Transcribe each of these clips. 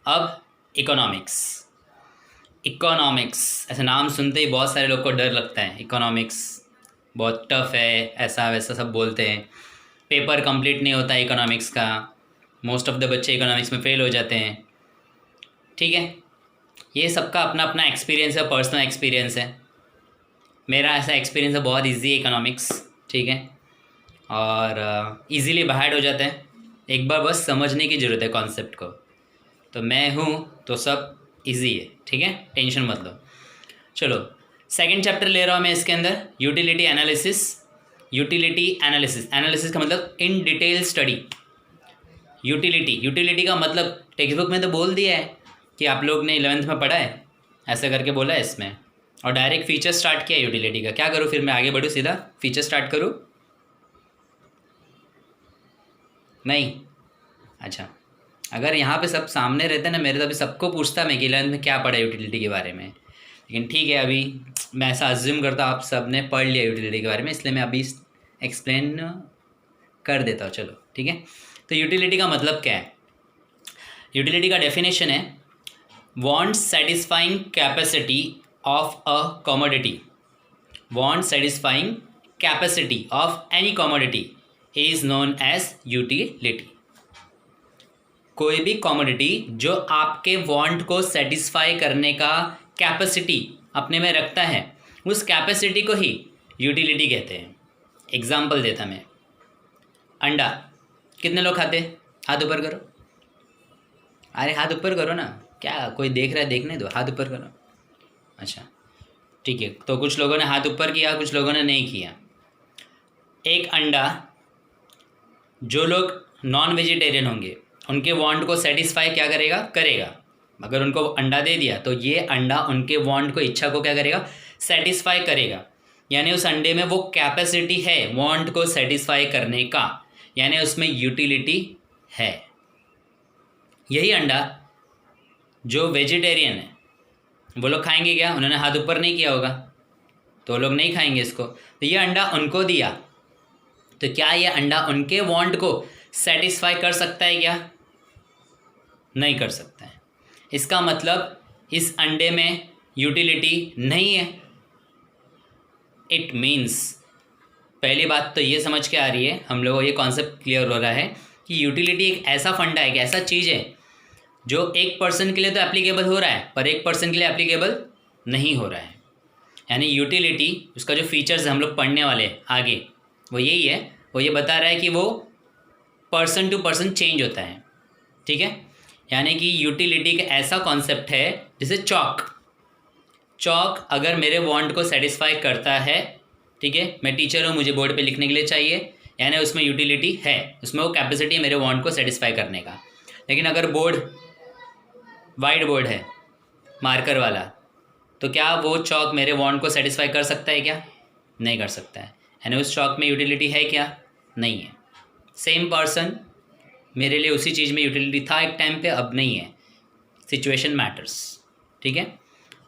अब economics. Economics ऐसा नाम सुनते ही बहुत सारे लोग को डर लगता है। इकोनॉमिक्स बहुत टफ है, ऐसा वैसा सब बोलते हैं। पेपर कंप्लीट नहीं होता है इकोनॉमिक्स का, मोस्ट ऑफ द बच्चे इकोनॉमिक्स में फ़ेल हो जाते हैं। ठीक है, ये सबका अपना अपना एक्सपीरियंस है, पर्सनल एक्सपीरियंस है। मेरा ऐसा एक्सपीरियंस है, बहुत इजी है इकोनॉमिक्स। ठीक है, और इजीली बाहर हो जाता है, एक बार बस समझने की ज़रूरत है कॉन्सेप्ट को। तो मैं हूँ तो सब इजी है। ठीक है, टेंशन मत लो। चलो, सेकंड चैप्टर ले रहा हूँ मैं इसके अंदर, utility analysis. Utility analysis, analysis का मतलब इन डिटेल स्टडी। यूटिलिटी का मतलब टेक्स्ट बुक में तो बोल दिया है कि आप लोग ने 11th में पढ़ा है, ऐसा करके बोला है इसमें, और डायरेक्ट फीचर स्टार्ट किया यूटिलिटी का। क्या करूँ फिर, मैं आगे बढ़ूँ सीधा फीचर स्टार्ट करूँ? नहीं, अच्छा, अगर यहाँ पे सब सामने रहते ना मेरे, तो अभी सबको पूछता मैं कि 11th में क्या पढ़ा यूटिलिटी के बारे में। लेकिन ठीक है, अभी मैं ऐसा अज्यूम करता हूँ आप सब ने पढ़ लिया यूटिलिटी के बारे में, इसलिए मैं अभी एक्सप्लेन कर देता हूँ। चलो ठीक है, तो यूटिलिटी का मतलब क्या है? यूटिलिटी का डेफिनेशन है want satisfying capacity of a commodity. Want satisfying capacity of any commodity is known as utility. कोई भी कमोडिटी जो आपके वांट को सेटिस्फाई करने का कैपेसिटी अपने में रखता है, उस कैपेसिटी को ही यूटिलिटी कहते हैं। एग्जाम्पल देता मैं, अंडा कितने लोग खाते? हाथ ऊपर करो। अरे हाथ ऊपर करो ना, क्या कोई देख रहा है? देखने दो, हाथ ऊपर करो। अच्छा ठीक है, तो कुछ लोगों ने हाथ ऊपर किया, कुछ लोगों ने नहीं किया। एक अंडा, जो लोग नॉन वेजिटेरियन होंगे उनके वांट को सेटिस्फाई क्या करेगा। अगर उनको अंडा दे दिया तो ये अंडा उनके वांट को, इच्छा को क्या करेगा? सेटिस्फाई करेगा। यानी उस अंडे में वो कैपेसिटी है वांट को सेटिस्फाई करने का, यानी उसमें यूटिलिटी है। यही अंडा जो वेजिटेरियन है वो लोग खाएंगे क्या? उन्होंने हाथ ऊपर नहीं किया होगा तो लोग नहीं खाएंगे इसको। तो ये अंडा उनको दिया, तो क्या ये अंडा उनके वांट को सेटिस्फाई कर सकता है क्या? नहीं कर सकता है। इसका मतलब इस अंडे में यूटिलिटी नहीं है। इट मीन्स, पहली बात तो ये समझ के आ रही है, हम लोगों को ये कॉन्सेप्ट क्लियर हो रहा है कि यूटिलिटी एक ऐसा फंडा है, कि ऐसा चीज़ है जो एक पर्सन के लिए तो एप्लीकेबल हो रहा है पर एक पर्सन के लिए एप्लीकेबल नहीं हो रहा है। यानी यूटिलिटी, उसका जो फीचर्स हम लोग पढ़ने वाले आगे वो यही है, वो ये बता रहा है कि वो पर्सन टू पर्सन चेंज होता है। ठीक है, यानी कि यूटिलिटी का ऐसा कॉन्सेप्ट है जैसे चॉक अगर मेरे वांट को सेटिस्फाई करता है, ठीक है, मैं टीचर हूँ, मुझे बोर्ड पे लिखने के लिए चाहिए, यानी उसमें यूटिलिटी है, उसमें वो कैपेसिटी है मेरे वांट को सेटिस्फाई करने का। लेकिन अगर बोर्ड वाइट बोर्ड है मार्कर वाला, तो क्या वो चॉक मेरे वांट को सेटिस्फाई कर सकता है क्या? नहीं कर सकता है। यानी उस चॉक में यूटिलिटी है क्या? नहीं है। सेम पर्सन, मेरे लिए उसी चीज़ में यूटिलिटी था एक टाइम पे, अब नहीं है। Situation matters. ठीक है,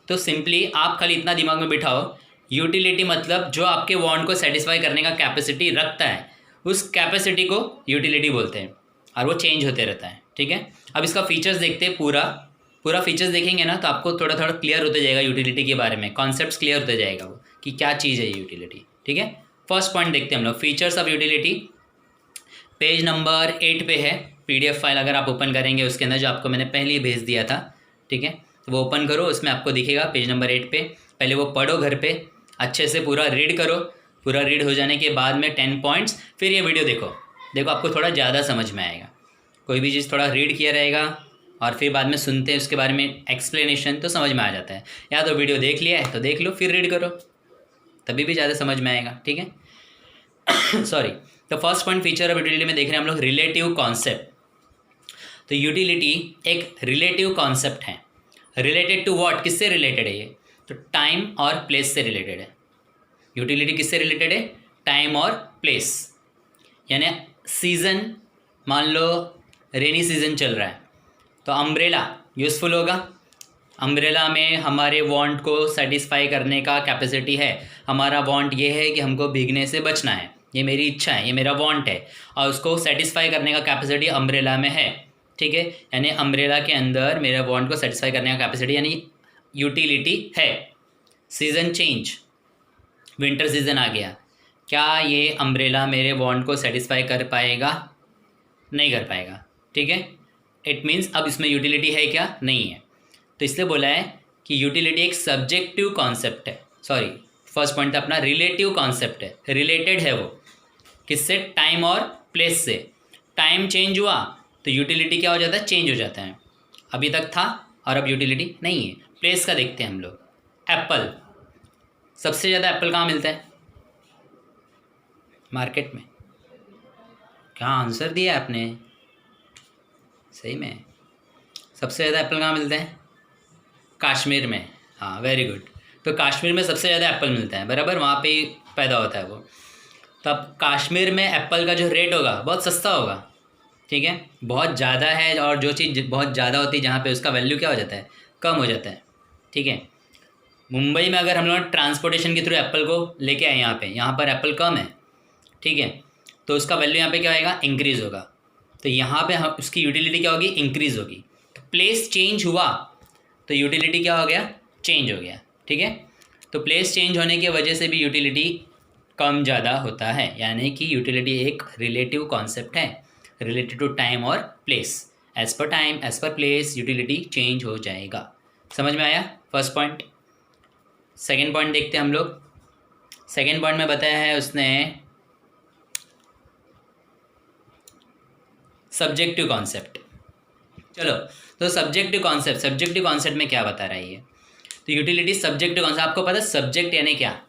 तो सिंपली आप खाली इतना दिमाग में बिठाओ, यूटिलिटी मतलब जो आपके वांट को सेटिस्फाई करने का कैपेसिटी रखता है, उस कैपेसिटी को यूटिलिटी बोलते हैं, और वो चेंज होते रहता है। ठीक है, अब इसका फीचर्स देखते हैं, पूरा फीचर्स देखेंगे ना तो आपको थोड़ा थोड़ा क्लियर होते जाएगा यूटिलिटी के बारे में, कॉन्सेप्ट्स क्लियर होते जाएगा वो कि क्या चीज़ है यूटिलिटी। ठीक है, फर्स्ट पॉइंट देखते हैं हम लोग, features of utility. Page number 8 पे है PDF फाइल, अगर आप ओपन करेंगे उसके अंदर जो आपको मैंने पहले ही भेज दिया था। ठीक है, तो वो ओपन करो, उसमें आपको दिखेगा पेज नंबर 8 पे। पहले वो पढ़ो घर पे अच्छे से, पूरा रीड करो। पूरा रीड हो जाने के बाद में 10 पॉइंट्स, फिर ये वीडियो देखो आपको थोड़ा ज़्यादा समझ में आएगा। कोई भी चीज़ थोड़ा रीड किया रहेगा और फिर बाद में सुनते हैं उसके बारे में एक्सप्लेनेशन, तो समझ में आ जाता है। या तो वीडियो देख लिया है तो देख लो, फिर रीड करो, तभी भी ज़्यादा समझ में आएगा। ठीक है सॉरी, तो first point feature of utility में देख रहे हैं हम लोग, रिलेटिव कॉन्सेप्ट। तो यूटिलिटी एक रिलेटिव कॉन्सेप्ट है। रिलेटेड टू व्हाट, किससे रिलेटेड है ये? तो टाइम और प्लेस से रिलेटेड है। यूटिलिटी किससे रिलेटेड है? टाइम और प्लेस। यानी सीज़न, मान लो रेनी सीज़न चल रहा है तो अम्ब्रेला यूज़फुल होगा। अम्ब्रेला में हमारे वांट को सेटिस्फाई करने का कैपेसिटी है। हमारा वांट ये है कि हमको भीगने से बचना है, ये मेरी इच्छा है, ये मेरा वांट है, और उसको सेटिस्फाई करने का कैपेसिटी अम्ब्रेला में है। ठीक है, यानी अम्ब्रेला के अंदर मेरे वांट को सेटिस्फाई करने का कैपेसिटी यानी यूटिलिटी है। सीज़न चेंज, विंटर सीज़न आ गया, क्या ये अम्ब्रेला मेरे वांट को सेटिस्फाई कर पाएगा? नहीं कर पाएगा, ठीक है। इट मीन्स अब इसमें यूटिलिटी है क्या? नहीं है। तो इसलिए बोला है कि यूटिलिटी एक सब्जेक्टिव कॉन्सेप्ट है, सॉरी फर्स्ट पॉइंट था अपना रिलेटिव कॉन्सेप्ट है, रिलेटेड है वो किससे? टाइम और प्लेस से। टाइम चेंज हुआ तो यूटिलिटी क्या हो जाता है? चेंज हो जाता है। अभी तक था और अब यूटिलिटी नहीं है। प्लेस का देखते हैं हम लोग। एप्पल, सबसे ज़्यादा एप्पल कहाँ मिलता है? मार्केट में। क्या आंसर दिया आपने? सही में सबसे ज़्यादा एप्पल कहाँ मिलते हैं? कश्मीर में। हाँ वेरी गुड। तो कश्मीर में सबसे ज़्यादा एप्पल मिलता है, बराबर, वहाँ पे ही पैदा होता है वो। तब कश्मीर में एप्पल का जो रेट होगा बहुत सस्ता होगा, ठीक है, बहुत ज़्यादा है। और जो चीज़ बहुत ज़्यादा होती है जहाँ पे उसका वैल्यू क्या हो जाता है? कम हो जाता है, ठीक है। मुंबई में अगर हम लोग ट्रांसपोर्टेशन के थ्रू एप्पल को लेके आए यहाँ पर एप्पल कम है, ठीक है, तो उसका वैल्यू यहाँ पे क्या होगा? इंक्रीज़ होगा। तो यहाँ पे हम उसकी यूटिलिटी क्या होगी? इंक्रीज़ होगी। तो प्लेस चेंज हुआ तो यूटिलिटी क्या हो गया? चेंज हो गया, ठीक है। तो प्लेस चेंज होने की वजह से भी यूटिलिटी कम ज़्यादा होता है, यानी कि यूटिलिटी एक रिलेटिव कॉन्सेप्ट है, रिलेटेड टू टाइम और place. As per time, as per place utility change हो जाएगा। समझ में आया फर्स्ट पॉइंट? सेकेंड पॉइंट देखते हैं हम लोग। सेकेंड पॉइंट में बताया है उसने सब्जेक्टिव कॉन्सेप्ट। चलो, तो सब्जेक्टिव कॉन्सेप्ट में क्या बता रहा है ये? तो यूटिलिटी सब्जेक्टिव कॉन्सेप्ट। आपको पता है सब्जेक्ट यानी क्या?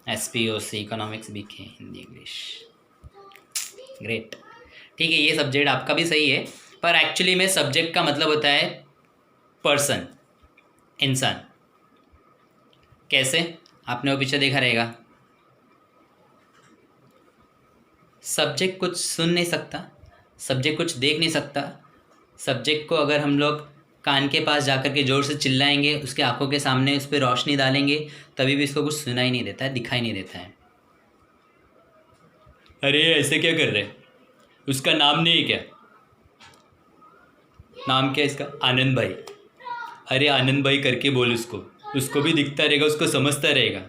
SPOC, economics, BK, Hindi, English, great, ठीक है। ये सब्जेक्ट आपका भी सही है, पर एक्चुअली में सब्जेक्ट का मतलब होता है पर्सन, इंसान। कैसे? आपने वो पीछे देखा रहेगा। सब्जेक्ट कुछ सुन नहीं सकता, सब्जेक्ट कुछ देख नहीं सकता। सब्जेक्ट को अगर हम लोग कान के पास जाकर के ज़ोर से चिल्लाएंगे, उसके आंखों के सामने उस पर रोशनी डालेंगे, तभी भी इसको कुछ सुनाई नहीं देता है, दिखाई नहीं देता है। अरे ऐसे क्या कर रहे? उसका नाम नहीं है क्या? नाम क्या है इसका? आनंद भाई। अरे आनंद भाई करके बोल उसको भी दिखता रहेगा, उसको समझता रहेगा।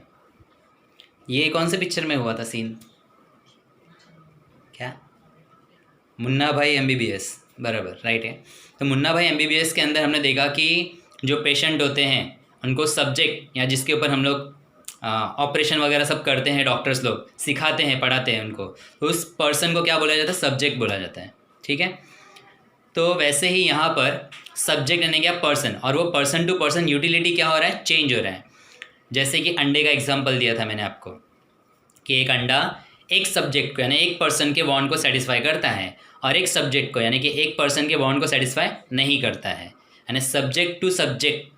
ये कौन से पिक्चर में हुआ था सीन? क्या? मुन्ना भाई MBBS, बराबर, राइट है। तो मुन्ना भाई MBBS के अंदर हमने देखा कि जो पेशेंट होते हैं उनको सब्जेक्ट या जिसके ऊपर हम लोग ऑपरेशन वगैरह सब करते हैं, डॉक्टर्स लोग सिखाते हैं, पढ़ाते हैं उनको, तो उस पर्सन को क्या बोला जाता है? सब्जेक्ट बोला जाता है, ठीक है। तो वैसे ही यहाँ पर सब्जेक्ट यानी क्या? पर्सन। और वो पर्सन टू पर्सन यूटिलिटी क्या हो रहा है? चेंज हो रहा है। जैसे कि अंडे का एग्जांपल दिया था मैंने आपको कि एक अंडा एक सब्जेक्ट को यानी एक पर्सन के वांट को सेटिस्फाई करता है और एक सब्जेक्ट को यानी कि एक पर्सन के वांट को सेटिस्फाई नहीं करता है। यानी सब्जेक्ट टू सब्जेक्ट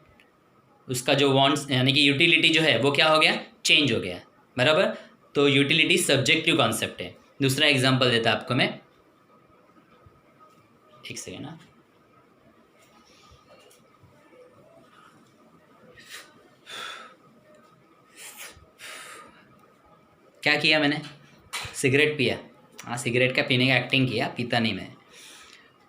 उसका जो वांट्स यानी कि यूटिलिटी जो है वो क्या हो गया? चेंज हो गया, बराबर। तो यूटिलिटी सब्जेक्टिव कॉन्सेप्ट है। दूसरा एग्जांपल देता आपको मैं, एक सेकेंड ना। क्या किया मैंने? सिगरेट पिया। हाँ, सिगरेट का पीने का एक्टिंग किया, पीता नहीं मैं।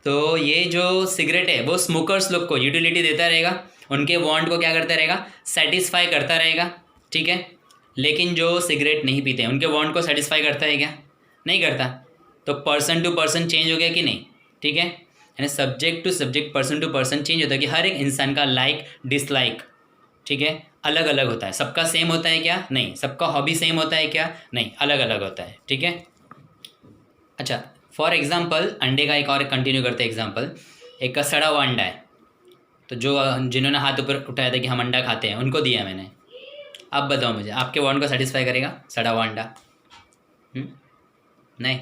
तो ये जो सिगरेट है वो स्मोकर्स लोग को यूटिलिटी देता रहेगा, उनके वांट को क्या करता रहेगा? सेटिस्फाई करता रहेगा, ठीक है। लेकिन जो सिगरेट नहीं पीते हैं उनके वांट को सेटिस्फाई करता है क्या? नहीं करता। तो पर्सन टू पर्सन चेंज हो गया कि नहीं? ठीक है, यानी subject to subject, person to person change होता है कि हर एक इंसान का लाइक डिसलाइक, ठीक है, अलग अलग होता है। सबका सेम होता है क्या? नहीं। सबका हॉबी सेम होता है क्या? नहीं, अलग अलग होता है, ठीक है। अच्छा, फॉर एग्जांपल अंडे का एक और कंटिन्यू करते हैं एग्जांपल। एक का सड़ा हुआ अंडा है, तो जो जिन्होंने हाथ ऊपर उठाया था कि हम अंडा खाते हैं उनको दिया मैंने। अब बताओ मुझे, आपके वांट को सेटिस्फाई करेगा सड़ा हुआ अंडा? नहीं,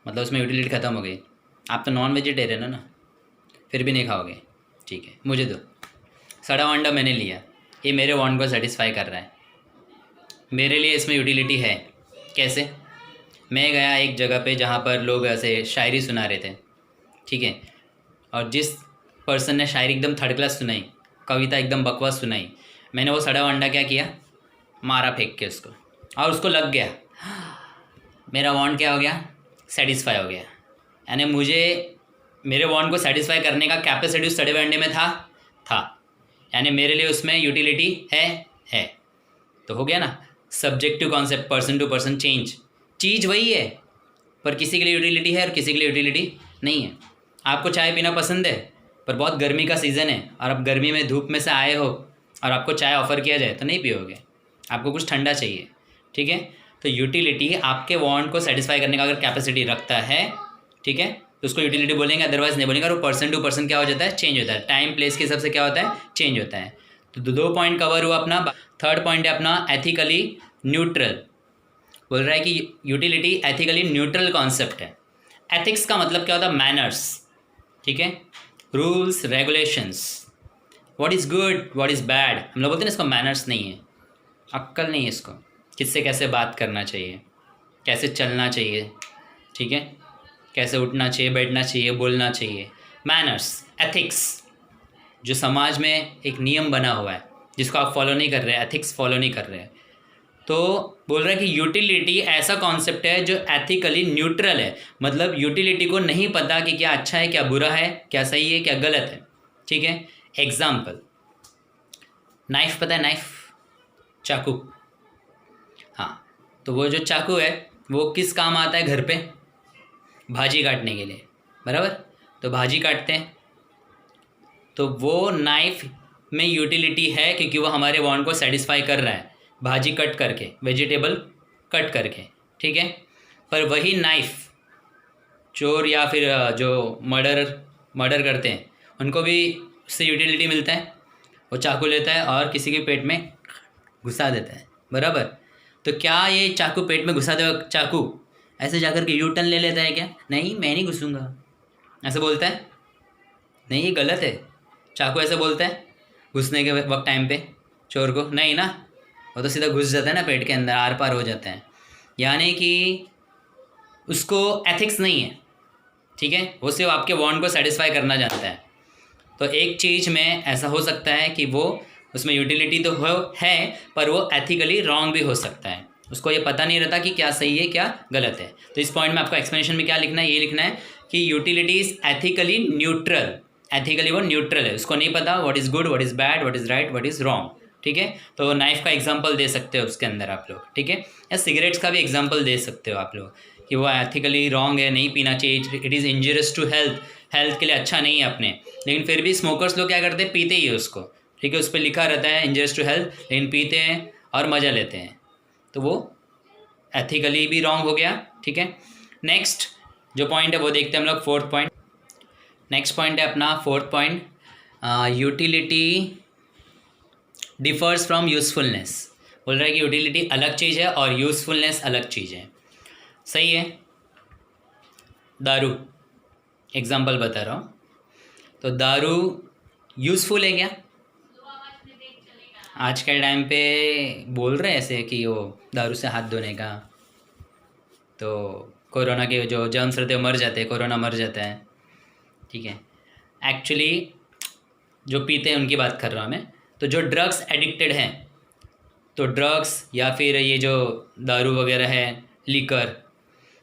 मतलब उसमें यूटिलिटी ख़त्म हो गई। आप तो नॉन वेजिटेरियन हो ना, फिर भी नहीं खाओगे, ठीक है। मुझे दो, सड़ा हुआ अंडा मैंने लिया, ये मेरे वांट को सेटिस्फाई कर रहा है, मेरे लिए इसमें यूटिलिटी है। कैसे? मैं गया एक जगह पे जहाँ पर लोग ऐसे शायरी सुना रहे थे, ठीक है, और जिस पर्सन ने शायरी एकदम थर्ड क्लास सुनाई, कविता एकदम बकवास सुनाई, मैंने वो सड़ा हुआ अंडा क्या किया? मारा फेंक के उसको, और उसको लग गया। मेरा वांट क्या हो गया? सेटिस्फाई हो गया। यानी मुझे मेरे वांट को सेटिस्फाई करने का कैपेसिटी उस स्टडी वनडे में था, यानी मेरे लिए उसमें यूटिलिटी है। तो हो गया ना, subjective concept, person to person change, चीज़ वही है पर किसी के लिए यूटिलिटी है और किसी के लिए यूटिलिटी नहीं है। आपको चाय पीना पसंद है पर बहुत गर्मी का सीज़न है और आप गर्मी में धूप में से आए हो और आपको चाय ऑफ़र किया जाए तो नहीं पियोगे, आपको कुछ ठंडा चाहिए, ठीक है। तो यूटिलिटी आपके वांट को सेटिस्फाई करने का अगर कैपेसिटी रखता है, ठीक है, तो उसको यूटिलिटी बोलेंगे, अदरवाइज नहीं बोलेंगे। और वो पर्सन टू पर्सन क्या हो जाता है, चेंज होता है, टाइम प्लेस के हिसाब से क्या होता है, चेंज होता है। तो 2 पॉइंट कवर हुआ अपना। थर्ड पॉइंट है अपना एथिकली न्यूट्रल। बोल रहा है कि यूटिलिटी एथिकली न्यूट्रल कॉन्सेप्ट है। एथिक्स का मतलब क्या होता है, मैनर्स, ठीक है, rules regulations, what is good what is bad. हम लोग बोलते हैं ना इसको मैनर्स नहीं है, अक्ल नहीं है इसको, किससे कैसे बात करना चाहिए, कैसे चलना चाहिए, ठीक है, कैसे उठना चाहिए, बैठना चाहिए, बोलना चाहिए, मैनर्स, एथिक्स, जो समाज में एक नियम बना हुआ है जिसको आप फॉलो नहीं कर रहे, एथिक्स फॉलो नहीं कर रहे। तो बोल रहा है कि यूटिलिटी ऐसा कॉन्सेप्ट है जो एथिकली न्यूट्रल है, मतलब यूटिलिटी को नहीं पता कि क्या अच्छा है, क्या बुरा है, क्या सही है, क्या गलत है, ठीक है। एग्जाम्पल, नाइफ, पता है नाइफ, चाकू, हाँ, तो वो जो चाकू है वो किस काम आता है, घर पे भाजी काटने के लिए, बराबर। तो भाजी काटते हैं तो वो नाइफ में यूटिलिटी है क्योंकि वो हमारे वांट को सेटिस्फाई कर रहा है, भाजी कट करके, वेजिटेबल कट करके, ठीक है। पर वही नाइफ चोर या फिर जो मर्डर करते हैं उनको भी उससे यूटिलिटी मिलता है, वो चाकू लेता है और किसी के पेट में घुसा देता है, बराबर। तो क्या ये चाकू पेट में घुसाते वक्त चाकू ऐसे जाकर के यू टर्न ले लेता है क्या, नहीं मैं नहीं घुसूँगा, ऐसे बोलता है, नहीं ये गलत है। चाकू ऐसे बोलता है घुसने के वक्त टाइम पे चोर को, नहीं ना, वो तो सीधा घुस जाता है ना पेट के अंदर, आर पार हो जाता है, यानी कि उसको एथिक्स नहीं है, ठीक है, वो सिर्फ आपके वांट को सेटिस्फाई करना जानता है। तो एक चीज़ में ऐसा हो सकता है कि वो उसमें यूटिलिटी तो है पर वो एथिकली रॉन्ग भी हो सकता है, उसको ये पता नहीं रहता कि क्या सही है क्या गलत है। तो इस पॉइंट में आपको एक्सप्लेनेशन में क्या लिखना है, ये लिखना है कि utility is ethically neutral, ethically वो न्यूट्रल है, उसको नहीं पता what is good what is bad what is right what is wrong, ठीक है। तो नाइफ का एग्जांपल दे सकते हो उसके अंदर आप लोग, ठीक है, या सिगरेट्स का भी एग्जांपल दे सकते हो आप लोग कि वो एथिकली रॉन्ग है, नहीं पीना चाहिए, it is injurious to health, health के लिए अच्छा नहीं है अपने, लेकिन फिर भी स्मोकर्स लोग क्या करते हैं, पीते ही है उसको, ठीक है, उस पर लिखा रहता है इंजरियस टू हेल्थ, लेकिन पीते हैं और मज़ा लेते हैं, तो वो एथिकली भी रॉन्ग हो गया, ठीक है। नेक्स्ट जो पॉइंट है वो देखते हैं हम लोग, फोर्थ पॉइंट। नेक्स्ट पॉइंट है अपना fourth point, utility differs from usefulness. बोल रहा है कि यूटिलिटी अलग चीज़ है और यूज़फुलनेस अलग चीज़ है, सही है। दारू एग्जांपल बता रहा हूँ, तो दारू यूज़फुल है क्या, आज के टाइम पे बोल रहे हैं ऐसे कि वो दारू से हाथ धोने का, तो कोरोना के जो जर्म्स रहते हैं मर जाते हैं, कोरोना मर जाता है, ठीक है। एक्चुअली जो पीते हैं उनकी बात कर रहा हूँ मैं। तो जो ड्रग्स एडिक्टेड हैं, तो ड्रग्स या फिर ये जो दारू वगैरह है, लीकर,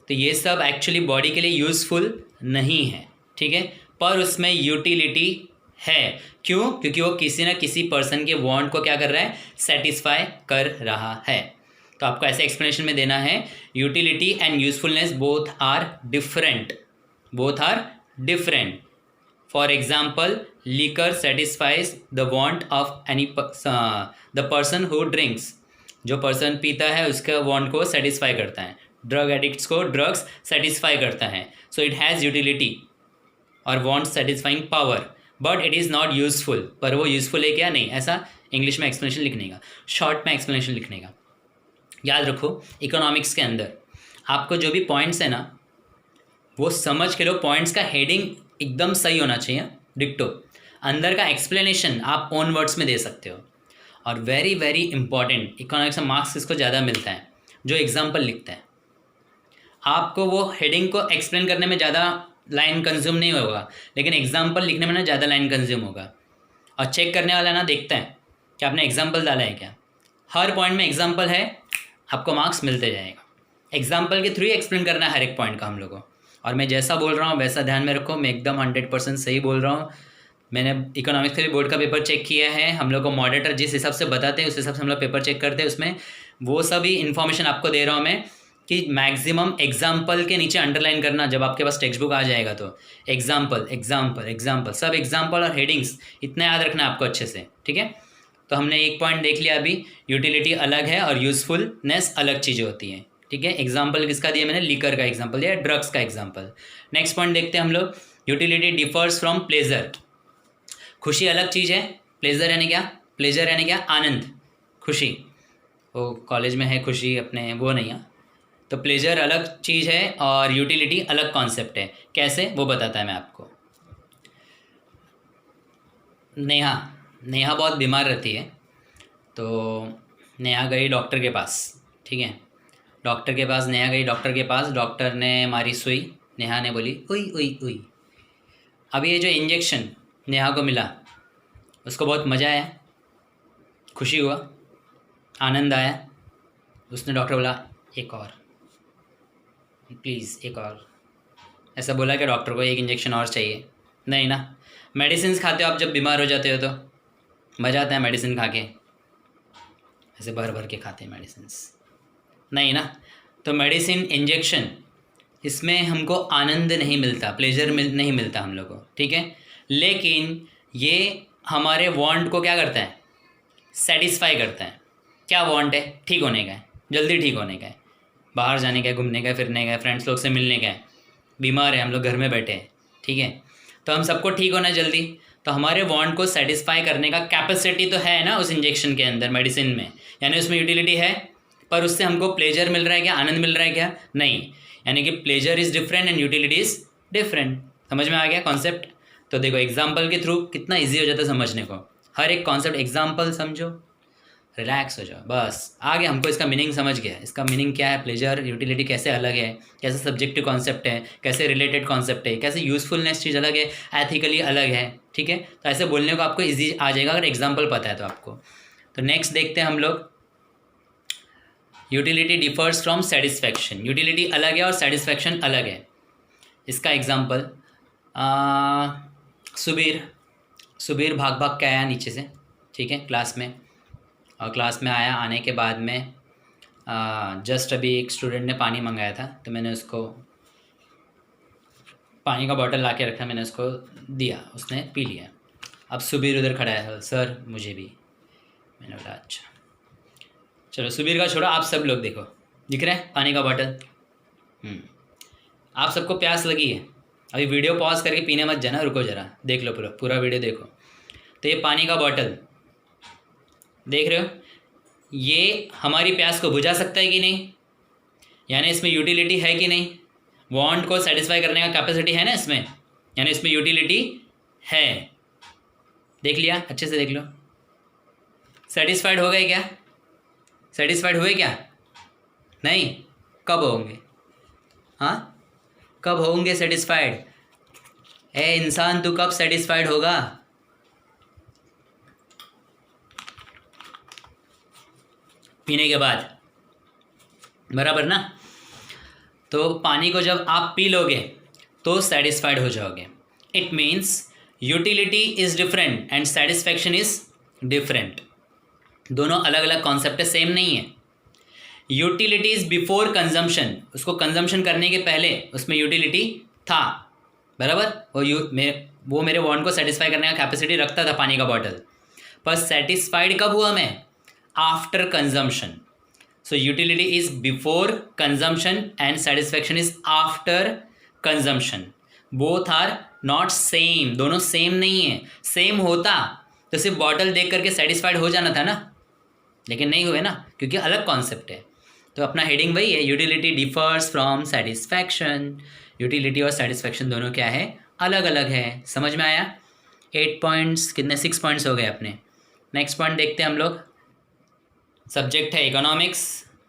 तो ये सब एक्चुअली बॉडी के लिए यूज़फुल नहीं है, ठीक है, पर उसमें यूटिलिटी है। क्यों, क्योंकि वो किसी ना किसी पर्सन के वांट को क्या कर रहा है, सेटिस्फाई कर रहा है। तो आपको ऐसे एक्सप्लेनेशन में देना है, utility and usefulness both are different, both are different. For example, liquor satisfies the want of any the person who drinks, जो पर्सन पीता है उसका वांट को सेटिस्फाई करता है, ड्रग एडिक्ट्स को ड्रग्स सेटिस्फाई करता है, सो इट हैज़ यूटिलिटी और want satisfying power, but it is not useful. पर वो यूज़फुल है क्या, नहीं, ऐसा इंग्लिश में एक्सप्लेनेशन लिखने का, शॉर्ट में एक्सप्लेनेशन लिखने का। याद रखो इकोनॉमिक्स के अंदर आपको जो भी पॉइंट्स है ना वो समझ के लो, पॉइंट्स का हेडिंग एकदम सही होना चाहिए, डिक्टो, अंदर का एक्सप्लेनेशन आप ओन वर्ड्स में दे सकते हो। और वेरी वेरी इंपॉर्टेंट, इकोनॉमिक्स में मार्क्स किसको ज़्यादा मिलता है, जो एग्जाम्पल लिखता है। आपको वो हेडिंग को एक्सप्लेन करने में ज़्यादा लाइन कंज्यूम नहीं होगा, लेकिन एग्जाम्पल लिखने में ना ज़्यादा लाइन कंज्यूम होगा। और चेक करने वाला ना देखता है कि आपने एग्जाम्पल डाला है क्या, हर पॉइंट में एग्जाम्पल है, आपको मार्क्स मिलते जाएगा। एग्जाम्पल के थ्रू ही एक्सप्लेन करना है हर एक पॉइंट का हम लोग को, और मैं जैसा बोल रहा हूँ वैसा ध्यान में रखो, मैं एकदम 100% सही बोल रहा हूँ। मैंने इकोनॉमिक्स का भी बोर्ड का पेपर चेक किया है। हम लोग को मॉडरेटर जिस हिसाब से बताते हैं उस हिसाब से हम लोग पेपर चेक करते हैं, उसमें वो सभी इन्फॉर्मेशन आपको दे रहा हूँ मैं कि मैक्सिमम एग्जाम्पल के नीचे अंडरलाइन करना जब आपके पास टेक्स्ट बुक आ जाएगा तो एग्जाम्पल एग्जाम्पल एग्जाम्पल, सब एग्जाम्पल और हेडिंग्स इतना याद रखना है आपको अच्छे से, ठीक है। तो हमने एक पॉइंट देख लिया अभी, यूटिलिटी अलग है और यूजफुलनेस अलग चीज़ें होती हैं, ठीक है। एग्जाम्पल किसका दिया मैंने, लीकर का एग्जाम्पल दिया, ड्रग्स का एग्जाम्पल। नेक्स्ट पॉइंट देखते हैं हम लोग, यूटिलिटी डिफर्स फ्रॉम प्लेजर। खुशी अलग चीज़ है, प्लेजर यानी क्या, प्लेजर यानी क्या, आनंद, खुशी, वो कॉलेज में है खुशी अपने, वो नहीं है। तो प्लेजर अलग चीज़ है और यूटिलिटी अलग कॉन्सेप्ट है। कैसे, वो बताता है मैं आपको। नेहा नेहा बहुत बीमार रहती है, तो नेहा गई डॉक्टर के पास, ठीक है। डॉक्टर के पास नेहा गई, डॉक्टर के पास, डॉक्टर ने मारी सुई, नेहा ने बोली उई उई उई। अब ये जो इंजेक्शन नेहा को मिला उसको बहुत मज़ा आया, खुशी हुआ, आनंद आया। उसने डॉक्टर बोला एक और, प्लीज़ एक और, ऐसा बोला कि डॉक्टर को एक इंजेक्शन और चाहिए? नहीं ना। मेडिसिन खाते हो आप जब बीमार हो जाते हो तो मज़ा आता है मेडिसिन खा के, ऐसे भर भर के खाते हैं मेडिसिन? नहीं ना। तो मेडिसिन इंजेक्शन इसमें हमको आनंद नहीं मिलता, प्लेजर नहीं मिलता हम लोग को, ठीक है। लेकिन ये हमारे वांट को क्या करता है, सेटिस्फाई करता है। क्या वांट है, ठीक होने का है, जल्दी ठीक होने का है, बाहर जाने का है, घूमने का है, फिरने का है, फ्रेंड्स लोग से मिलने का है। बीमार है हम लोग, घर में बैठे हैं, ठीक है। तो हम सबको ठीक होना है जल्दी, तो हमारे वांट को सेटिस्फाई करने का कैपेसिटी तो है ना उस इंजेक्शन के अंदर, मेडिसिन में, यानी उसमें यूटिलिटी है। पर उससे हमको प्लेजर मिल रहा है क्या, आनंद मिल रहा है क्या? नहीं। यानी कि pleasure is different and utility is different. समझ में आ गया कॉन्सेप्ट? तो देखो एग्जाम्पल के थ्रू कितना ईजी हो जाता है समझने को, हर एक कॉन्सेप्ट एग्जाम्पल समझो, रिलैक्स हो जाओ, बस आगे हमको इसका मीनिंग समझ गया। इसका मीनिंग क्या है, प्लेजर यूटिलिटी कैसे अलग है, कैसे सब्जेक्टिव कॉन्सेप्ट है, कैसे रिलेटेड कॉन्सेप्ट है, कैसे यूजफुलनेस चीज़ अलग है, एथिकली अलग है, ठीक है। तो ऐसे बोलने को आपको इजी आ जाएगा अगर एग्जाम्पल पता है तो आपको। तो नेक्स्ट देखते हैं हम लोग, utility differs from satisfaction. Utility अलग है और सेटिस्फैक्शन अलग है। इसका एग्जाम्पल, सुबीर भाग भाग के आया नीचे से, ठीक है, क्लास में, और क्लास में आया, आने के बाद में जस्ट अभी एक स्टूडेंट ने पानी मंगाया था, तो मैंने उसको पानी का बॉटल ला के रखा, मैंने उसको दिया, उसने पी लिया। अब सुबीर उधर खड़ा है, सर मुझे भी। मैंने बोला अच्छा, चलो सुबीर का छोड़ो, आप सब लोग देखो, दिख रहा है पानी का बॉटल? आप सबको प्यास लगी है, अभी वीडियो पॉज करके पीने मत जाना, रुको ज़रा, देख लो पूरा वीडियो देखो। तो ये पानी का बॉटल देख रहे हो, ये हमारी प्यास को बुझा सकता है कि नहीं, यानी इसमें यूटिलिटी है कि नहीं, वांट को सेटिस्फाई करने का कैपेसिटी है ना इसमें, यानी इसमें यूटिलिटी है। देख लिया, अच्छे से देख लो। सेटिस्फाइड हो गए क्या, सेटिस्फाइड हुए क्या? नहीं। कब होंगे? हाँ, कब होंगे सेटिस्फाइड? ए इंसान, तू कब सेटिस्फाइड होगा? पीने के बाद, बराबर ना। तो पानी को जब आप पी लोगे तो सेटिस्फाइड हो जाओगे। It means utility is different and satisfaction is different. दोनों अलग अलग कॉन्सेप्ट है, सेम नहीं है। यूटिलिटी इज़ बिफोर कंजम्पशन, उसको कंजम्पशन करने के पहले उसमें यूटिलिटी था, बराबर। वो मेरे वांट को सेटिस्फाई करने का कैपेसिटी रखता था पानी का बॉटल, पर सेटिस्फाइड कब हुआ मैं? After consumption. So utility is before consumption and satisfaction is after consumption. Both are not same, दोनों सेम नहीं है। सेम होता तो सिर्फ बॉटल देख करके सेटिस्फाइड हो जाना था ना, लेकिन नहीं हुए ना, क्योंकि अलग कॉन्सेप्ट है। तो अपना हेडिंग वही है, utility differs from satisfaction. Utility और सेटिस्फैक्शन दोनों क्या है, अलग अलग है। समझ में आया? 8 पॉइंट्स, कितने 6 पॉइंट्स हो गए अपने। नेक्स्ट पॉइंट देखते हैं हम लोग। सब्जेक्ट है economics,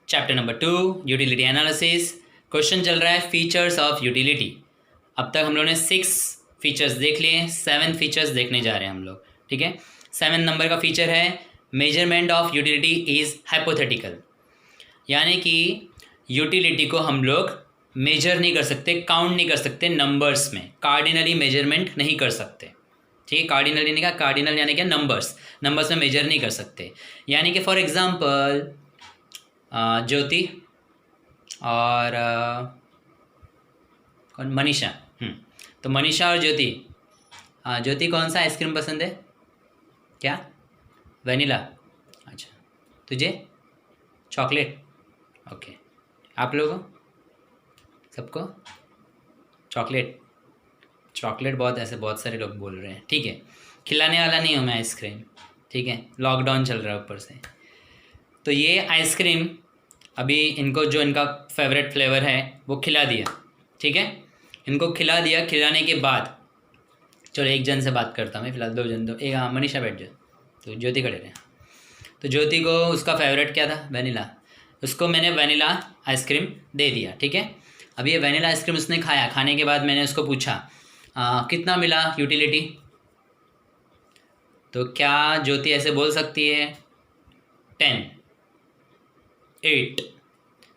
chapter number 2, utility analysis. Question चल रहा है फीचर्स ऑफ यूटिलिटी। अब तक हम लोगों ने 6 फीचर्स देख लिए, 7 फीचर्स देखने जा रहे हैं हम लोग, ठीक है। 7 नंबर का फीचर है measurement of utility is hypothetical, यानी कि यूटिलिटी को हम लोग मेजर नहीं कर सकते, काउंट नहीं कर सकते नंबर्स में, कार्डिनली मेजरमेंट नहीं कर सकते। ठीक है, कार्डिनली नहीं, क्या कार्डिनल यानी क्या, नंबर्स, नंबर्स में मेजर नहीं कर सकते। यानी कि फॉर एग्जांपल ज्योति और कौन, मनीषा। तो मनीषा और ज्योति, ज्योति कौन सा आइसक्रीम पसंद है, क्या, वनीला। अच्छा, तुझे चॉकलेट। ओके, आप लोगों को, सबको चॉकलेट। चॉकलेट बहुत, ऐसे बहुत सारे लोग बोल रहे हैं। ठीक है, खिलाने वाला नहीं हूँ मैं आइसक्रीम। ठीक है, लॉकडाउन चल रहा है ऊपर से। तो ये आइसक्रीम अभी इनको जो इनका फेवरेट फ्लेवर है वो खिला दिया। ठीक है, इनको खिला दिया। खिलाने के बाद चलो एक जन से बात करता हूँ मैं फिलहाल, दो जन, दो एक, हाँ मनीषा बैठ जाओ, तो ज्योति खड़े रहे। तो ज्योति को उसका फेवरेट क्या था, वनीला। उसको मैंने वनीला आइसक्रीम दे दिया। ठीक है, अब ये वनीला आइसक्रीम उसने खाया। खाने के बाद मैंने उसको पूछा कितना मिला यूटिलिटी। तो क्या ज्योति ऐसे बोल सकती है 10, 8,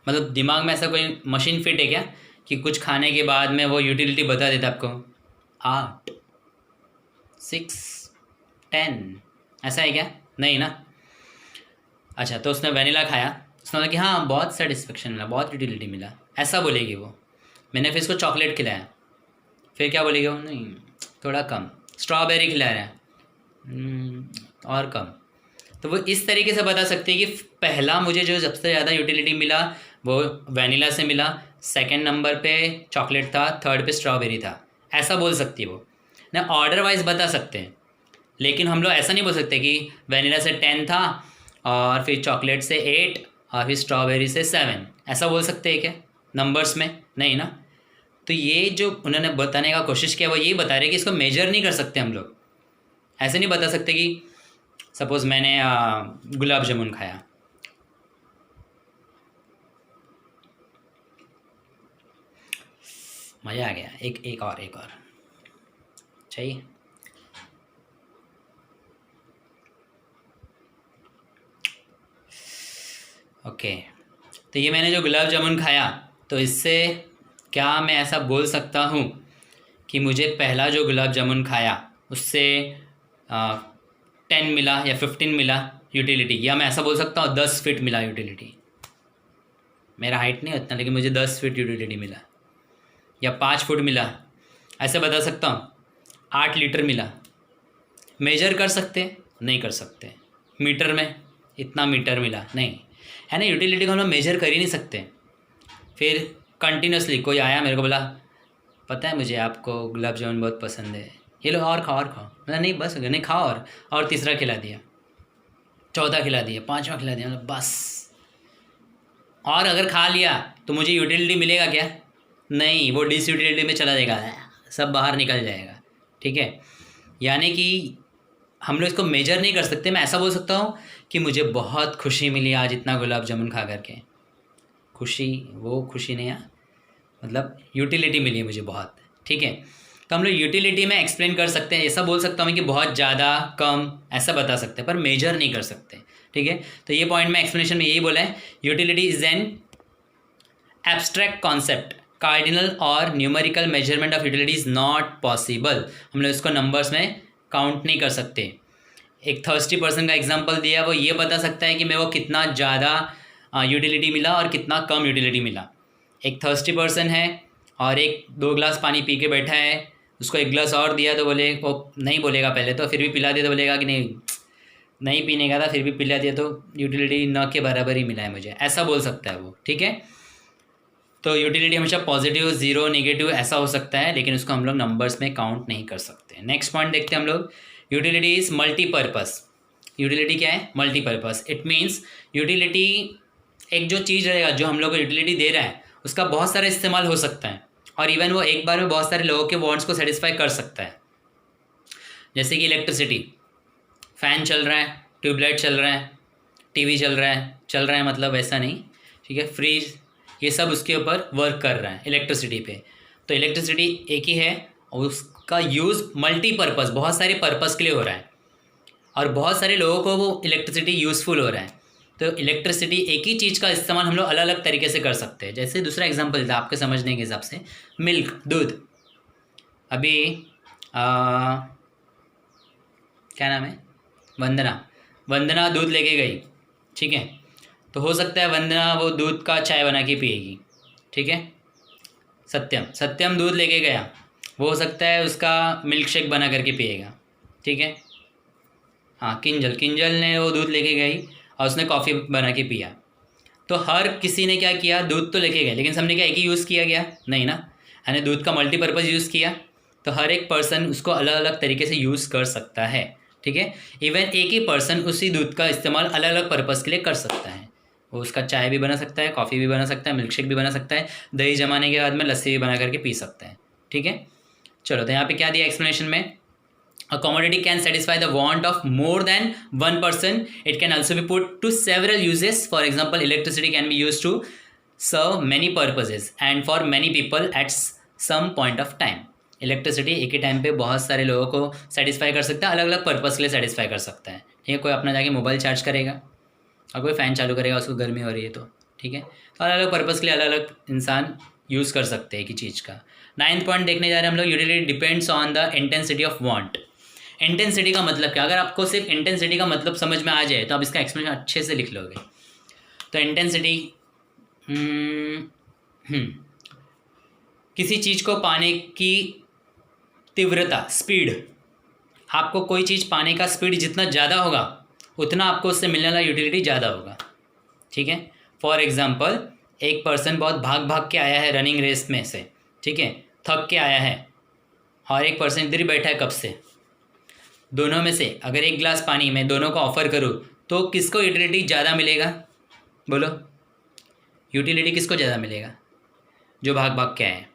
मतलब दिमाग में ऐसा कोई मशीन फिट है क्या कि कुछ खाने के बाद में वो यूटिलिटी बता देता आपको, 8, 6, 10, ऐसा है क्या, नहीं ना। अच्छा, तो उसने वनीला खाया, उसने बोला कि हाँ बहुत सेटिस्फेक्शन मिला, बहुत यूटिलिटी मिला, ऐसा बोलेगी वो। मैंने फिर इसको चॉकलेट खिलाया, फिर क्या बोलेगी वो, नहीं थोड़ा कम। स्ट्रॉबेरी खिला रहा है, और कम। तो वो इस तरीके से बता सकती है कि पहला मुझे जो सबसे ज़्यादा यूटिलिटी मिला वो वनीला से मिला, सेकंड नंबर पे चॉकलेट था, थर्ड पे स्ट्रॉबेरी था, ऐसा बोल सकती है वो ना। ऑर्डर वाइज बता सकते हैं, लेकिन हम लोग ऐसा नहीं बोल सकते कि वनीला से 10 था और फिर चॉकलेट से 8 और फिर स्ट्रॉबेरी से 7, ऐसा बोल सकते हैं क्या नंबर्स में, नहीं ना। तो ये जो उन्होंने बताने का कोशिश किया वो ये बता रहे कि इसको मेजर नहीं कर सकते हम लोग। ऐसे नहीं बता सकते कि सपोज़ मैंने गुलाब जामुन खाया, मज़ा आ गया, एक और चाहिए। ओके, तो ये मैंने जो गुलाब जामुन खाया, तो इससे क्या मैं ऐसा बोल सकता हूँ कि मुझे पहला जो गुलाब जामुन खाया उससे 10 मिला या 15 मिला यूटिलिटी, या मैं ऐसा बोल सकता हूँ 10 फीट मिला यूटिलिटी। मेरा हाइट नहीं उतना, लेकिन मुझे 10 फीट यूटिलिटी मिला, या 5 फुट मिला, ऐसे बता सकता हूँ। 8 लीटर मिला, मेजर कर सकते, नहीं कर सकते। मीटर में इतना मीटर मिला, नहीं है ना। यूटिलिटी को हम लोग मेजर कर ही नहीं सकते। फिर कंटिन्यूसली कोई आया मेरे को बोला, पता है मुझे आपको गुलाब जामुन बहुत पसंद है, ये लो और खाओ और खाओ। मतलब नहीं बस, नहीं खाओ, और तीसरा खिला दिया, चौथा खिला दिया, पांचवा खिला दिया, मतलब बस। और अगर खा लिया तो मुझे यूटिलिटी मिलेगा क्या, नहीं, वो डिस यूटिलिटी में चला जाएगा, सब बाहर निकल जाएगा। ठीक है, यानी कि हम लोग इसको मेजर नहीं कर सकते। मैं ऐसा बोल सकता हूँ कि मुझे बहुत खुशी मिली आज इतना गुलाब जामुन खा करके। खुशी, वो खुशी नहीं है, मतलब यूटिलिटी मिली है मुझे बहुत। ठीक है, तो हम लोग यूटिलिटी में एक्सप्लेन कर सकते हैं, ऐसा बोल सकता हूँ मैं कि बहुत ज़्यादा, कम, ऐसा बता सकते हैं, पर मेजर नहीं कर सकते। ठीक है, तो ये पॉइंट में एक्सप्लेनेशन में यही बोला है, utility is an abstract concept, cardinal और numerical measurement of utility is not possible. हम लोग इसको नंबर्स में काउंट नहीं कर सकते। एक थर्स्टी पर्सन का एग्जांपल दिया, वो ये बता सकता है कि मेरे को कितना ज़्यादा यूटिलिटी मिला और कितना कम यूटिलिटी मिला। एक थर्स्टी पर्सन है और एक 2 गिलास पानी पी के बैठा है, उसको 1 गिलास और दिया तो बोले, वो नहीं बोलेगा पहले तो, फिर भी पिला दिया तो बोलेगा कि नहीं पीने का था, फिर भी पिला दिया तो यूटिलिटी न के बराबर ही मिला है मुझे, ऐसा बोल सकता है वो। ठीक है, तो यूटिलिटी हमेशा पॉजिटिव, ज़ीरो, नेगेटिव ऐसा हो सकता है, लेकिन उसको हम लोग नंबर्स में काउंट नहीं कर सकते। नेक्स्ट पॉइंट देखते हैं हम लोग, यूटिलिटी इज़ मल्टीपर्पज़। यूटिलिटी क्या है, मल्टीपर्पज़। इट मीन्स यूटिलिटी, एक जो चीज़ रहेगा जो हम लोग को यूटिलिटी दे रहा है उसका बहुत सारा इस्तेमाल हो सकता है, और इवन वो एक बार में बहुत सारे लोगों के वांट्स को सेटिस्फाई कर सकता है। जैसे कि इलेक्ट्रिसिटी, फ़ैन चल रहा है, ट्यूबलाइट चल रहा है, टीवी चल रहा है मतलब ऐसा नहीं, ठीक है, फ्रिज, ये सब उसके ऊपर वर्क कर रहा है इलेक्ट्रिसिटी पे। तो इलेक्ट्रिसिटी एक ही है और उसका यूज़ मल्टीपर्पज़, बहुत सारे पर्पज़ के लिए हो रहा है, और बहुत सारे लोगों को वो इलेक्ट्रिसिटी यूज़फुल हो रहा है। तो इलेक्ट्रिसिटी, एक ही चीज़ का इस्तेमाल हम लोग अलग अलग तरीके से कर सकते हैं। जैसे दूसरा एग्जांपल था आपके समझने के हिसाब से, मिल्क, दूध। अभी क्या नाम है, वंदना दूध लेके गई, ठीक है। तो हो सकता है वंदना वो दूध का चाय बना के पिएगी, ठीक है। सत्यम दूध लेके गया, वो हो सकता है उसका मिल्क शेक बना करके पिएगा, ठीक है। हाँ, किंजल ने वो दूध लेके गई और उसने कॉफ़ी बना के पिया। तो हर किसी ने क्या किया, दूध तो लेके गए, लेकिन सबने क्या एक ही यूज़ किया गया नहीं ना, यानी दूध का मल्टीपर्पज़ यूज़ किया। तो हर एक पर्सन उसको अलग अलग तरीके से यूज़ कर सकता है, ठीक है। इवन एक ही पर्सन उसी दूध का इस्तेमाल अलग अलग पर्पज़ के लिए कर सकता है। वो उसका चाय भी बना सकता है, कॉफ़ी भी बना सकता है, मिल्क शेक भी बना सकता है, दही जमाने के बाद में लस्सी भी बना करके पी सकता है, ठीक है। चलो, तो यहाँ पे क्या दिया एक्सप्लेनेशन में, a commodity can satisfy the want of more than one person. It can also be put to several uses. For example, electricity can be used to serve many purposes and for many people at some point of time. Electricity एक ही time पे बहुत सारे लोगों को satisfy कर सकता है, अलग अलग पर्पज़ के लिए सेटिस्फाई कर सकता है, ठीक है। कोई अपना जाके मोबाइल चार्ज करेगा और कोई फ़ैन चालू करेगा, उसको गर्मी हो रही है तो, ठीक है। तो अलग अलग पर्पज़ के लिए अलग अलग इंसान यूज़ कर सकते हैं एक ही चीज़ का। 9th पॉइंट देखने जा रहे हैं हम लोग, utility depends on the intensity of want. Intensity का मतलब क्या, अगर आपको सिर्फ इंटेंसिटी का मतलब समझ में आ जाए तो आप इसका एक्सप्लेनेशन अच्छे से लिख लोगे। तो इंटेंसिटी, किसी चीज़ को पाने की तीव्रता, स्पीड। आपको कोई चीज़ पाने का स्पीड जितना ज़्यादा होगा उतना आपको उससे मिलने वाला यूटिलिटी ज़्यादा होगा, ठीक है। फॉर एग्जांपल, एक पर्सन बहुत भाग के आया है रनिंग रेस में से, ठीक है, थक के आया है, और एक पर्सन इधर ही बैठा है कब से। दोनों में से अगर एक गिलास पानी मैं दोनों को ऑफ़र करूँ तो किसको यूटिलिटी ज़्यादा मिलेगा, बोलो। यूटिलिटी किसको ज़्यादा मिलेगा, जो भाग के आए हैं,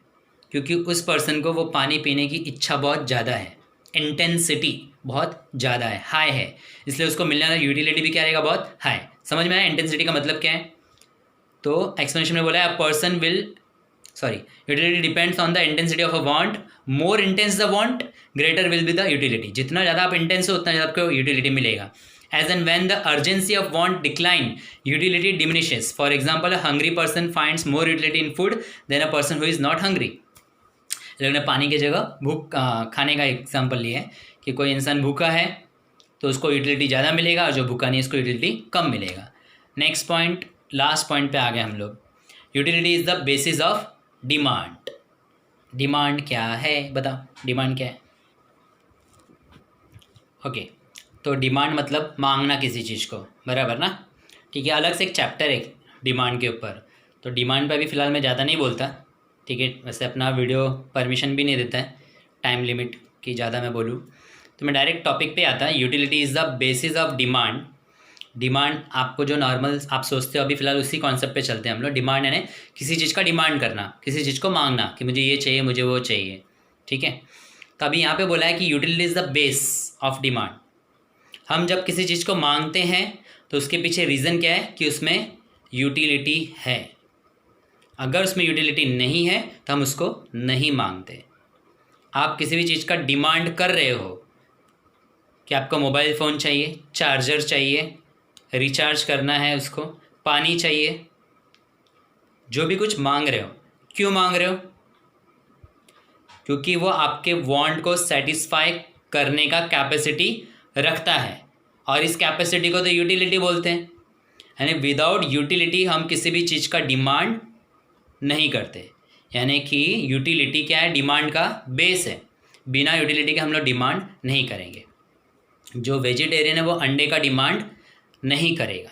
क्योंकि उस पर्सन को वो पानी पीने की इच्छा बहुत ज़्यादा है, इंटेंसिटी बहुत ज़्यादा है, हाई है, इसलिए उसको मिलने वाला यूटिलिटी भी क्या रहेगा, बहुत हाई। समझ में आया इंटेंसिटी का मतलब क्या है। तो एक्सप्लेनेशन में बोला है, a person will utility depends on the intensity of a want. More intense the want, greater will be the utility. जितना ज़्यादा आप इंटेंस हो उतना ज़्यादा आपको यूटिलिटी मिलेगा। As and when the urgency of want decline, utility diminishes. For example, a hungry person finds more utility in food than a person who is not hungry. लोगों ने पानी की जगह भूख खाने का एग्जाम्पल लिया है कि कोई इंसान भूखा है तो उसको यूटिलिटी ज़्यादा मिलेगा और जो भूखा नहीं उसको यूटिलिटी कम मिलेगा। नेक्स्ट पॉइंट, लास्ट पॉइंट पे आ गए हम लोग। Utility is the basis of demand. Demand क्या है, बताओ डिमांड क्या है। ओके, तो डिमांड मतलब मांगना किसी चीज़ को, बराबर ना, ठीक है। अलग से एक चैप्टर है डिमांड के ऊपर, तो डिमांड पे अभी फ़िलहाल मैं ज़्यादा नहीं बोलता, ठीक है। वैसे अपना वीडियो परमिशन भी नहीं देता है टाइम लिमिट की ज़्यादा मैं बोलूँ, तो मैं डायरेक्ट टॉपिक पे आता है। Utility is the basis of demand. Demand आपको जो नॉर्मल आप सोचते हो, अभी फ़िलहाल उसी कॉन्सेप्ट पे चलते हैं हम लोग। डिमांड यानी किसी चीज़ का डिमांड करना, किसी चीज़ को मांगना कि मुझे ये चाहिए, मुझे वो चाहिए, ठीक है। तो अभी यहाँ पे बोला है कि utility is the base of demand. हम जब किसी चीज़ को मांगते हैं तो उसके पीछे रीज़न क्या है कि उसमें यूटिलिटी है। अगर उसमें यूटिलिटी नहीं है तो हम उसको नहीं मांगते। आप किसी भी चीज़ का डिमांड कर रहे हो कि आपको मोबाइल फ़ोन चाहिए, चार्जर चाहिए, रिचार्ज करना है, उसको पानी चाहिए, जो भी कुछ मांग रहे हो, क्यों मांग रहे हो, क्योंकि वो आपके वांट को सेटिस्फाई करने का कैपेसिटी रखता है, और इस कैपेसिटी को तो यूटिलिटी बोलते हैं। यानी विदाउट यूटिलिटी हम किसी भी चीज़ का डिमांड नहीं करते, यानी कि यूटिलिटी क्या है, डिमांड का बेस है। बिना यूटिलिटी के हम लोग डिमांड नहीं करेंगे। जो वेजिटेरियन है वो अंडे का डिमांड नहीं करेगा,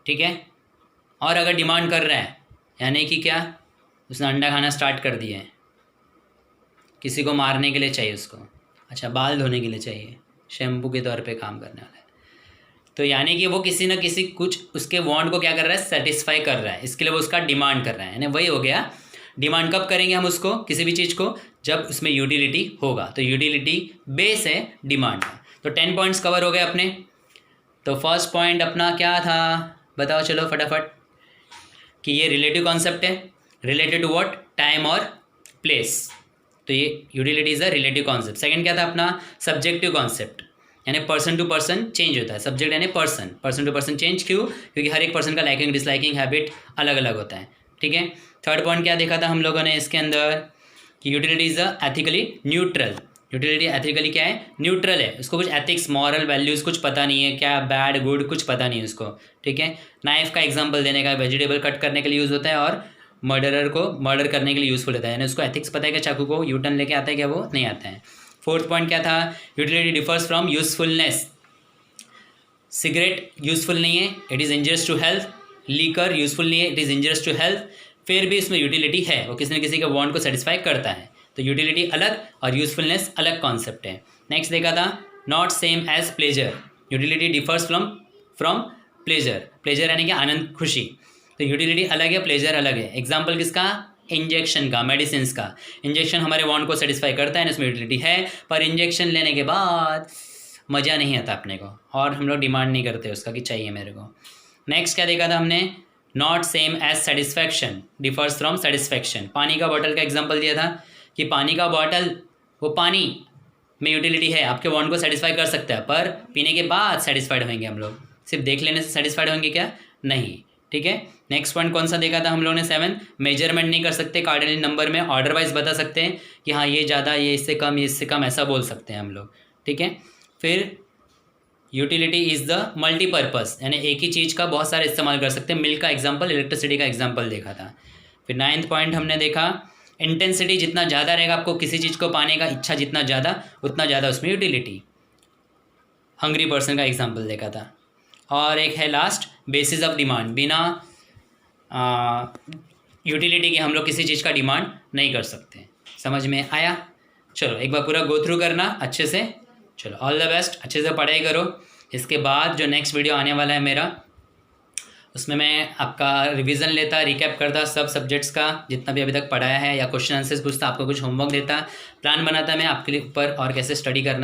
ठीक है। और अगर डिमांड कर रहा है यानी कि क्या, उसने अंडा खाना स्टार्ट कर दिया है, किसी को मारने के लिए चाहिए उसको, अच्छा बाल धोने के लिए चाहिए, शैम्पू के तौर पे काम करने वाला है, तो यानी कि वो किसी न किसी कुछ उसके वांट को क्या कर रहा है, सेटिस्फाई कर रहा है, इसके लिए वो उसका डिमांड कर रहा है। यानी वही हो गया डिमांड। कब करेंगे हम उसको, किसी भी चीज़ को, जब उसमें यूटिलिटी होगा। तो यूटिलिटी बेस है डिमांड का। तो 10 पॉइंट्स कवर हो गए अपने। तो फर्स्ट पॉइंट अपना क्या था, बताओ चलो फटाफट, कि ये रिलेटिव कॉन्सेप्ट है, रिलेटेड टू व्हाट, टाइम और प्लेस। तो ये utility is a relative concept. Second क्या था अपना, सब्जेक्टिव कॉन्सेप्ट, यानी पर्सन टू पर्सन चेंज होता है। सब्जेक्ट यानी पर्सन टू पर्सन चेंज क्यों? क्योंकि हर एक पर्सन का लाइकिंग डिसलाइकिंग हैबिट अलग अलग होता है। ठीक है। थर्ड पॉइंट क्या देखा था हम लोगों ने इसके अंदर कि utility is ethically neutral. Utility ethically क्या है? न्यूट्रल है। उसको कुछ एथिक्स मॉरल वैल्यूज़ कुछ पता नहीं है, क्या बैड गुड कुछ पता नहीं है उसको। ठीक है। नाइफ का एग्जांपल देने का, वेजिटेबल कट करने के लिए यूज़ होता है और मर्डरर को मर्डर करने के लिए यूज़फुल होता है, यानी उसको एथिक्स पता है कि चाकू को यू टर्न लेके आता है क्या? वो नहीं आता है। फोर्थ पॉइंट क्या था? Utility differs from usefulness. Cigarette useful नहीं है, it is injurious to health. Liquor useful नहीं है, इट इज़ इंजरियस टू हेल्थ। फिर भी इसमें यूटिलिटी है, वो किसी न किसी के वांट को सेटिस्फाई करता है। तो यूटिलिटी अलग और यूजफुलनेस अलग कॉन्सेप्ट है। नेक्स्ट देखा था not same as pleasure. Utility differs from pleasure. Pleasure यानी कि आनंद, खुशी। तो यूटिलिटी अलग है, प्लेजर अलग है। एग्जाम्पल किसका? इंजेक्शन का, मेडिसिन का। इंजेक्शन हमारे वांट को सेटिस्फाई करता है, इसमें यूटिलिटी है, पर इंजेक्शन लेने के बाद मज़ा नहीं आता अपने को और हम लोग डिमांड नहीं करते उसका कि चाहिए मेरे को। नेक्स्ट क्या देखा था हमने? Not same as satisfaction differs from satisfaction. पानी का बॉटल का एग्जाम्पल दिया था कि पानी का बॉटल, वो पानी में यूटिलिटी है, आपके वांट को सेटिस्फाई कर सकता है, पर पीने के बाद सेटिस्फाइड होंगे हम लोग। सिर्फ देख लेने से सेटिस्फाइड होंगे क्या? नहीं। ठीक है। नेक्स्ट पॉइंट कौन सा देखा था हम लोगों ने? 7, मेजरमेंट नहीं कर सकते कार्डिनल नंबर में, ऑर्डर वाइज बता सकते हैं कि हाँ ये ज़्यादा, ये इससे कम, ये इससे कम, ऐसा बोल सकते हैं हम लोग। ठीक है। फिर यूटिलिटी इज़ द मल्टीपर्पज़, यानी एक ही चीज़ का बहुत सारे इस्तेमाल कर सकते हैं। मिल्क का एग्जाम्पल, इलेक्ट्रिसिटी का एग्जाम्पल देखा था। फिर 9th पॉइंट हमने देखा इंटेंसिटी जितना ज़्यादा रहेगा आपको किसी चीज़ को पाने का इच्छा जितना ज़्यादा, उतना ज़्यादा उसमें यूटिलिटी। हंग्री पर्सन का एग्जाम्पल देखा था। और एक है लास्ट बेसिस ऑफ डिमांड। बिना यूटिलिटी के हम लोग किसी चीज़ का डिमांड नहीं कर सकते। समझ में आया? चलो एक बार पूरा गो थ्रू करना अच्छे से। चलो ऑल द बेस्ट, अच्छे से पढ़ाई करो। इसके बाद जो नेक्स्ट वीडियो आने वाला है मेरा, उसमें मैं आपका रिवीजन लेता, रिकैप करता सब सब्जेक्ट्स का जितना भी अभी तक पढ़ाया है, या क्वेश्चन आंसर्स पूछता, आपको कुछ होमवर्क देता, प्लान बनाता मैं आपके लिए ऊपर और कैसे स्टडी करना है।